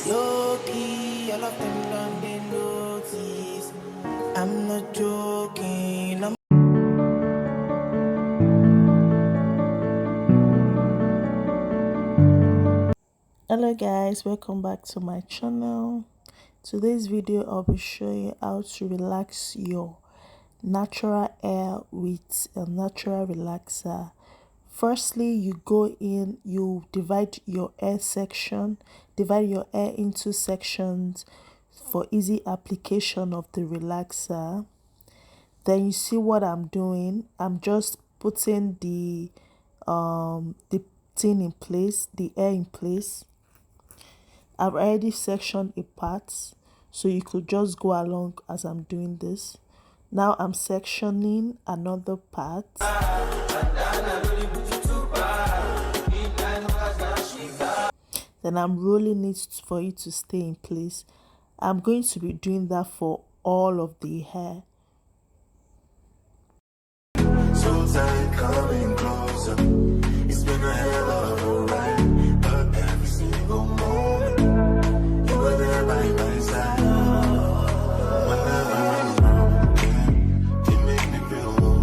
Low-key, all of them done they notice. I'm not joking. Hello guys, welcome back to my channel. Today's video I'll be showing you how to relax your natural hair with a natural relaxer. Firstly, you go in, you divide your hair into sections for easy application of the relaxer. Then you see what I'm doing. I'm just putting the thing in place, the hair in place. I've already sectioned a part, so you could just go along as I'm doing this. Now I'm sectioning another part. Then I'm rolling it for it to stay in place. I'm going to be doing that for all of the hair. So tight, coming closer. It's been a hell of a ride, but every single moment you were there by my side. Whenever I'm around, you make me feel low.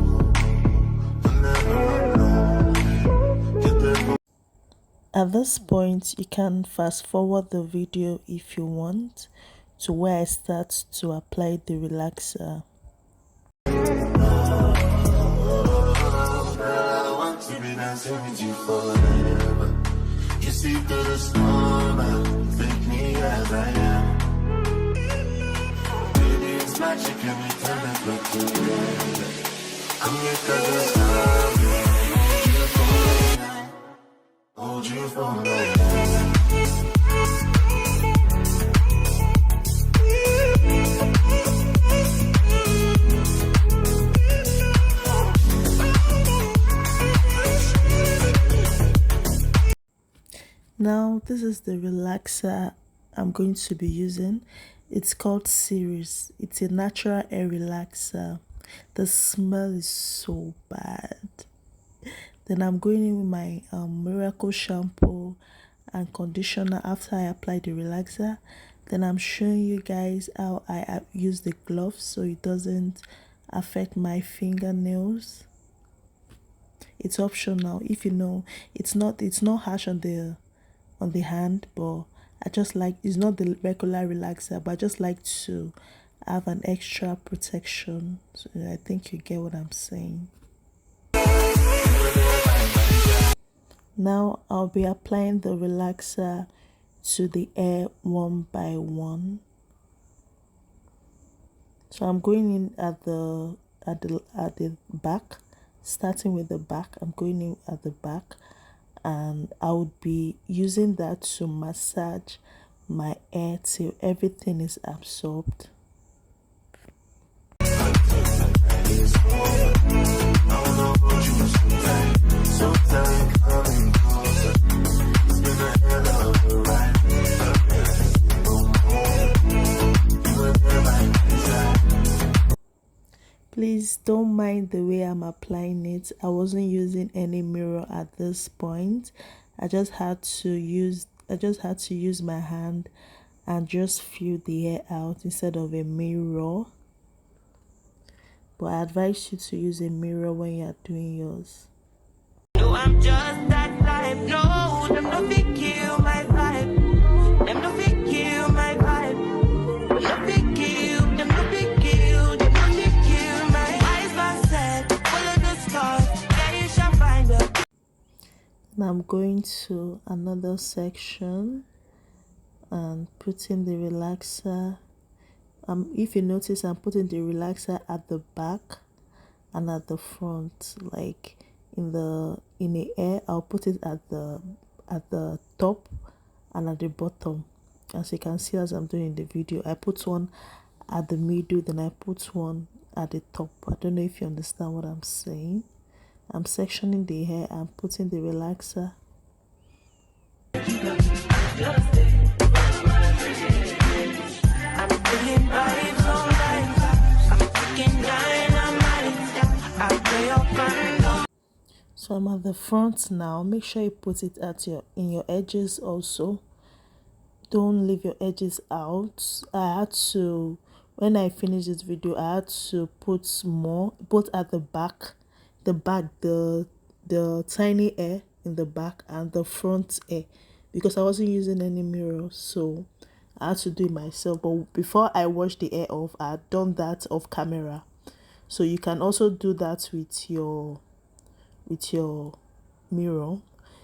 Whenever I'm alone, At this point, you can fast forward the video if you want to where I start to apply the relaxer. to be dancing with you forever. You see through the storm, take me as I am. Baby, it's magic and we can never together. Come here, 'cause hold you for right now. Now this is the relaxer I'm going to be using. It's called Series. It's a natural hair relaxer. The smell is so bad. Then I'm going in with my miracle shampoo and conditioner after I apply the relaxer. Then I'm showing you guys how I use the gloves so it doesn't affect my fingernails. It's optional. If you know, it's not harsh on the hand, but I just like, it's not the regular relaxer, but I just like to have an extra protection. So I think you get what I'm saying. Now I'll be applying the relaxer to the hair one by one. So I'm going in at the back, starting with the back. I'm going in at the back, and I would be using that to massage my hair till everything is absorbed. Please don't mind the way I'm applying it. I wasn't using any mirror at this point. I just had to use my hand and just feel the hair out instead of a mirror. But I advise you to use a mirror when you are doing yours. No, I'm just that type. No, them no fit kill my vibe. Them no fit kill my vibe. No fit kill, them no fit kill. Them no fit kill my eyes myself. Full of the stars. Yeah, you shall find her. Now I'm going to another section and putting the relaxer. If you notice, I'm putting the relaxer at the back and at the front. Like in the air, I'll put it at the top and at the bottom. As you can see, as I'm doing in the video, I put one at the middle, then I put one at the top. I don't know if you understand what I'm saying. I'm sectioning the hair and putting the relaxer. So I'm at the front now. Make sure you put it at in your edges also. don't leave your edges out. I had to, when I finished this video, I had to put more, both at the back, the tiny hair in the back and the front hair, because I wasn't using any mirror, so I had to do it myself. But before I washed the hair off, I had done that off camera. So you can also do that with your mirror.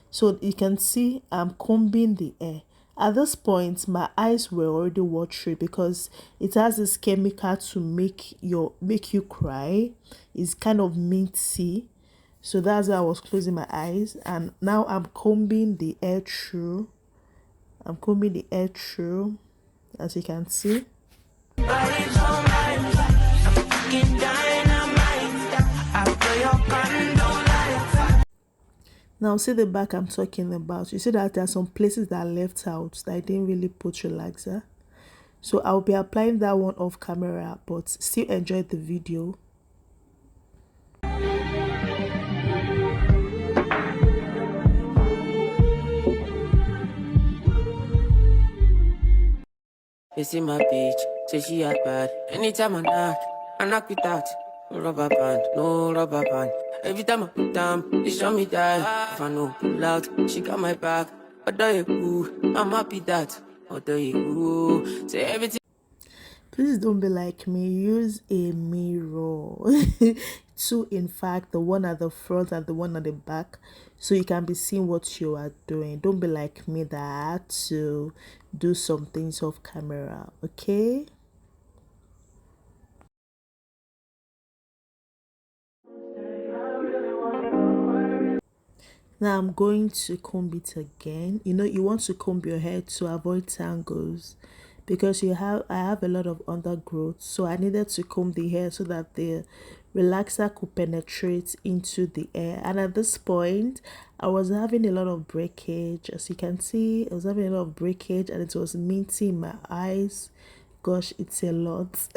So you can see I'm combing the hair. At this point, my eyes were already watery because it has this chemical to make you cry. It's kind of minty. So that's why I was closing my eyes. And now I'm combing the hair through. As you can see. Now see the back I'm talking about. You see that there are some places that are left out that I didn't really put relaxer. So I'll be applying that one off camera, but still enjoy the video. You see my bitch, say she had bad. Anytime I knock it out. No rubber band. Every time I put down, they show me that. If I know pull out, she got my back. Although you cool, I'm happy that. Although you cool, say everything. Please don't be like me. Use a mirror. Two, in fact, the one at the front and the one at the back, so you can be seeing what you are doing. Don't be like me that I had to do some things off camera. Okay. Now I'm going to comb it again. You know, you want to comb your hair to avoid tangles because I have a lot of undergrowth, so I needed to comb the hair so that the relaxer could penetrate into the hair. And at this point, I was having a lot of breakage. As you can see, I was having a lot of breakage and it was minty in my eyes. Gosh, it's a lot.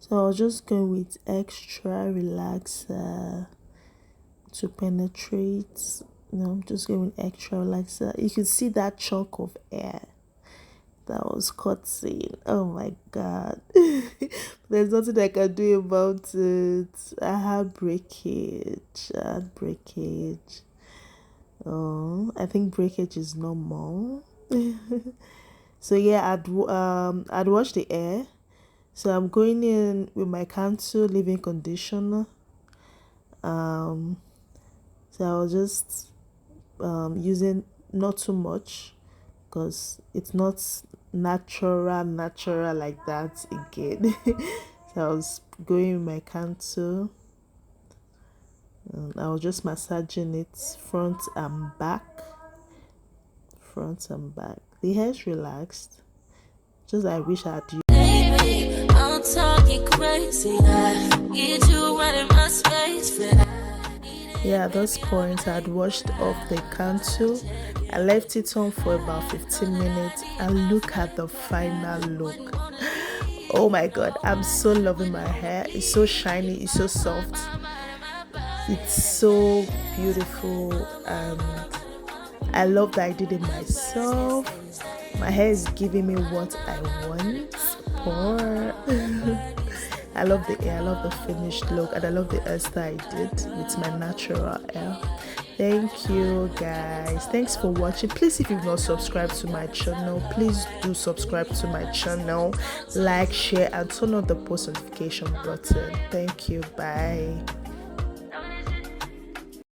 So I was just going with extra relaxer to penetrate. I'm just going with extra relaxer. You can see that chunk of hair that was cutting. Oh my god. There's nothing I can do about it. I had breakage. Oh, I think breakage is normal. So yeah, I'd washed the hair. So I'm going in with my Cantu leave-in conditioner. So I was just using not too much because it's not natural like that again. So I was going with my Cantu. I was just massaging it front and back. The hair's relaxed. Just I wish I had used. I'm talking crazy. Get you right in my space. Yeah, at this point I'd washed off the Cantu. I left it on for about 15 minutes and look at the final look. Oh my god, I'm so loving my hair. It's so shiny, it's so soft, it's so beautiful, and I love that I did it myself. My hair is giving me what I want. I love the hair, I love the finished look, and I love the hairstyle I did with my natural hair. Thank you guys, thanks for watching. Please, if you've not subscribed to my channel, please do subscribe to my channel, like, share, and turn on the post notification button. Thank you, bye.